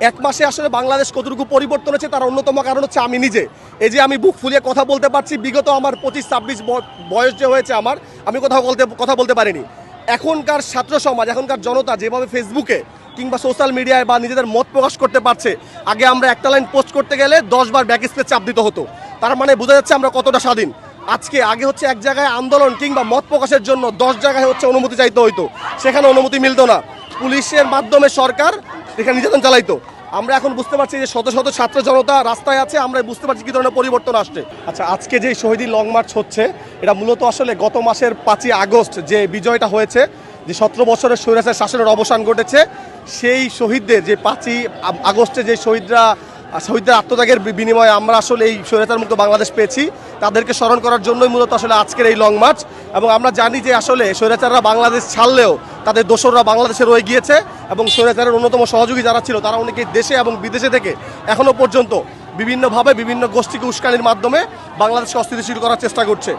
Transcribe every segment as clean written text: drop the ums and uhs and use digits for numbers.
এক মাসে আসলে বাংলাদেশ কতটুকু পরিবর্তন হয়েছে তার অন্যতম কারণ হচ্ছে আমি নিজে। এই যে আমি বুক ফুলিয়ে কথা বলতে পারছি, বিগত আমার 25-26 বয়স যে হয়েছে আমি কথা বলতে পারিনি। এখনকার ছাত্র সমাজ, এখনকার জনতা যেভাবে ফেসবুকে কিংবা সোশ্যাল মিডিয়ায় বা নিজেদের মত প্রকাশ করতে পারছে, আগে আমরা একটা লাইন পোস্ট করতে গেলে 10 বার ব্যাক স্পেস চাপ দিতে হতো। তার মানে বোঝা যাচ্ছে আমরা কতটা স্বাধীন। আগে হচ্ছে এক জায়গায় আন্দোলন কিংবা মত প্রকাশের জন্য 10 জায়গায় হচ্ছে অনুমতি চাইতে হইতো, সেখানে অনুমতি মিলতো না। পুলিশের মাধ্যমে সরকার এখানে নির্যাতন চালাইতো। আমরা এখন বুঝতে পারছি যে শত শত ছাত্র জনতা রাস্তায় আছে, আমরা বুঝতে পারছি কি ধরনের পরিবর্তন আসছে। আচ্ছা, আজকে যে শহীদ লং মার্চ হচ্ছে, এটা মূলত আসলে গত মাসের 5ই আগস্ট যে বিজয়টা হয়েছে, যে 17 বছরের স্বৈরাচার শাসনের অবসান ঘটেছে, সেই শহীদদের যে 5ই আগস্টে যে শহীদদের আত্মত্যাগের বিনিময়ে আমরা আসলে এই স্বৈরাচার মুক্ত বাংলাদেশ পেয়েছি, তাদেরকে স্মরণ করার জন্যই মূলত আসলে আজকের এই লং মার্চ। এবং আমরা জানি যে আসলে স্বৈরাচাররা বাংলাদেশ ছাড়লেও তাদের দোসররা বাংলাদেশে রয়ে গিয়েছে, এবং স্বৈরাচারের অন্যতম সহযোগী যারা ছিল তারা অনেকেই দেশে এবং বিদেশে থেকে এখনও পর্যন্ত বিভিন্নভাবে বিভিন্ন গোষ্ঠীকে উস্কানির মাধ্যমে বাংলাদেশকে অস্থিতিশীল করার চেষ্টা করছে।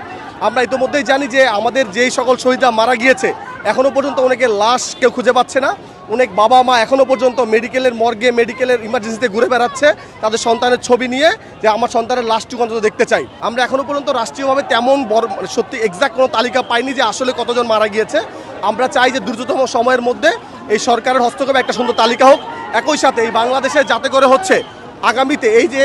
আমরা ইতিমধ্যেই জানি যে আমাদের যেই সকল শহীদরা মারা গিয়েছে, এখনও পর্যন্ত অনেকের লাশ কেউ খুঁজে পাচ্ছে না। অনেক বাবা মা এখনও পর্যন্ত মেডিকেলের মর্গে, মেডিকেলের ইমার্জেন্সিতে ঘুরে বেড়াচ্ছে তাদের সন্তানের ছবি নিয়ে, যে আমার সন্তানের লাশটুকু অন্তত দেখতে চাই। আমরা এখনও পর্যন্ত রাষ্ট্রীয়ভাবে তেমন সত্যি এক্সাক্ট কোনো তালিকা পাইনি যে আসলে কতজন মারা গিয়েছে। আমরা চাই যে দ্রুততম সময়ের মধ্যে এই সরকারের হস্তক্ষেপে একটা সুন্দর তালিকা হোক। একই সাথে এই বাংলাদেশে যাতে করে হচ্ছে আগামীতে এই যে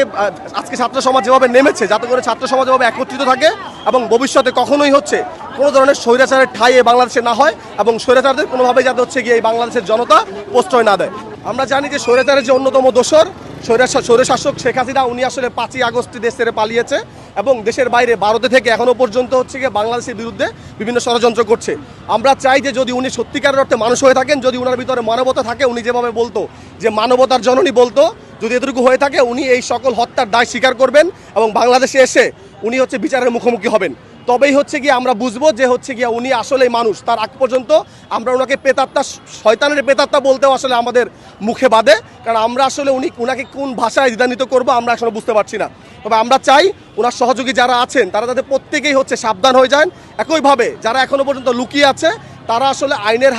আজকে ছাত্র সমাজ যেভাবে নেমেছে, যাতে করে ছাত্র সমাজ যেভাবে একত্রিত থাকে এবং ভবিষ্যতে কখনোই হচ্ছে কোনো ধরনের স্বৈরাচারের ঠাঁই এই বাংলাদেশে না হয়, এবং স্বৈরাচারদের কোনোভাবেই যাতে হচ্ছে গিয়ে এই বাংলাদেশের জনতা প্রশ্রয় না দেয়। আমরা জানি যে স্বৈরাচারের যে অন্যতম দোসর স্বৈরশাসক শেখ হাসিনা, উনি আসলে 5ই আগস্ট দেশ ছেড়ে পালিয়েছে এবং দেশের বাইরে ভারতে থেকে এখনও পর্যন্ত হচ্ছে গিয়ে বাংলাদেশের বিরুদ্ধে বিভিন্ন ষড়যন্ত্র করছে। আমরা চাই যে যদি উনি সত্যিকারের অর্থে মানুষ হয়ে থাকেন, যদি উনার ভিতরে মানবতা থাকে, উনি যেভাবে বলতো যে মানবতার জননী বলতো, যদি এতটুকু হয়ে থাকে, উনি এই সকল হত্যার দায় স্বীকার করবেন এবং বাংলাদেশে এসে উনি হচ্ছে বিচারের মুখোমুখি হবেন। তবেই হচ্ছে গিয়ে আমরা বুঝবো যে হচ্ছে গিয়ে উনি আসলেই মানুষ। তার আগ পর্যন্ত আমরা ওনাকে প্রেতাত্মা, শয়তানের প্রেতাত্মা বলতেও আসলে আমাদের মুখে বাধে, কারণ আমরা আসলে উনাকে কোন ভাষায় দ্বিধান্বিত করবো আমরা আসলে বুঝতে পারছি না। তবে আমরা চাই ওনার সহযোগী যারা আছেন তারা যাতে প্রত্যেকেই হচ্ছে সাবধান হয়ে যান। একইভাবে যারা এখনও পর্যন্ত লুকিয়ে আছে তারা আসলে আইনের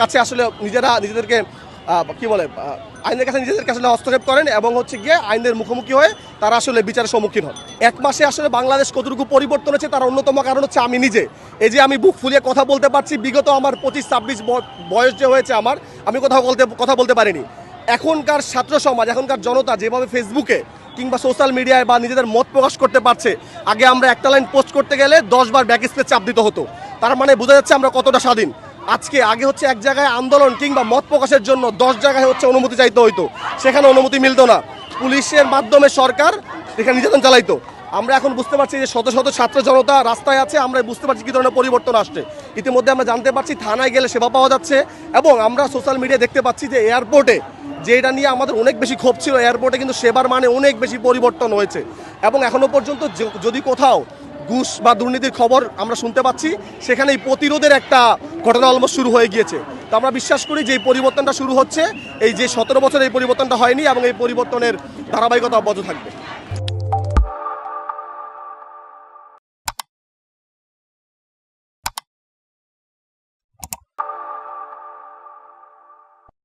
কাছে আসলে নিজেদেরকে আইনের কাছে নিজেদের কাছে হস্তক্ষেপ করেন এবং হচ্ছে গিয়ে আইনের মুখোমুখি হয়ে তারা আসলে বিচারের সম্মুখীন হন। এক মাসে আসলে বাংলাদেশ কতটুকু পরিবর্তন হয়েছে তার অন্যতম কারণ হচ্ছে আমি নিজে। এই যে আমি বুক ফুলিয়ে কথা বলতে পারছি, বিগত আমার 25-26 বয়স যে হয়েছে আমি কথা বলতে পারিনি। এখনকার ছাত্র সমাজ, এখনকার জনতা যেভাবে ফেসবুকে কিংবা সোশ্যাল মিডিয়ায় বা নিজেদের মত প্রকাশ করতে পারছে, আগে আমরা একটা লাইন পোস্ট করতে গেলে 10 বার ব্যাক স্পেস চাপ দিতে হতো। তার মানে বোঝা যাচ্ছে আমরা কতটা স্বাধীন। আগে হচ্ছে এক জায়গায় আন্দোলন কিংবা মত প্রকাশের জন্য 10 জায়গায় হচ্ছে অনুমতি চাইতে হইতো, সেখানে অনুমতি মিলতো না। পুলিশের মাধ্যমে সরকার এখানে নির্যাতন চালাইতো। আমরা এখন বুঝতে পারছি যে শত শত ছাত্র জনতা রাস্তায় আছে, আমরা বুঝতে পারছি কি ধরনের পরিবর্তন আসছে। ইতিমধ্যে আমরা জানতে পারছি থানায় গেলে সেবা পাওয়া যাচ্ছে, এবং আমরা সোশ্যাল মিডিয়ায় দেখতে পাচ্ছি যে এয়ারপোর্টে, যে এটা নিয়ে আমাদের অনেক বেশি ক্ষোভ ছিল, এয়ারপোর্টে কিন্তু সেবার মানে অনেক বেশি পরিবর্তন হয়েছে। এবং এখনও পর্যন্ত যদি কোথাও ঘুষ বা দুর্নীতির খবর আমরা শুনতে পাচ্ছি, সেখানে এই প্রতিরোধের একটা ঘটনা অলমোস্ট শুরু হয়ে গিয়েছে। তো আমরা বিশ্বাস করি যে এই পরিবর্তনটা শুরু হচ্ছে, এই যে 17 বছর এই পরিবর্তনটা হয়নি, এবং এই পরিবর্তনের ধারাবাহিকতা অব্যাহত থাকবে।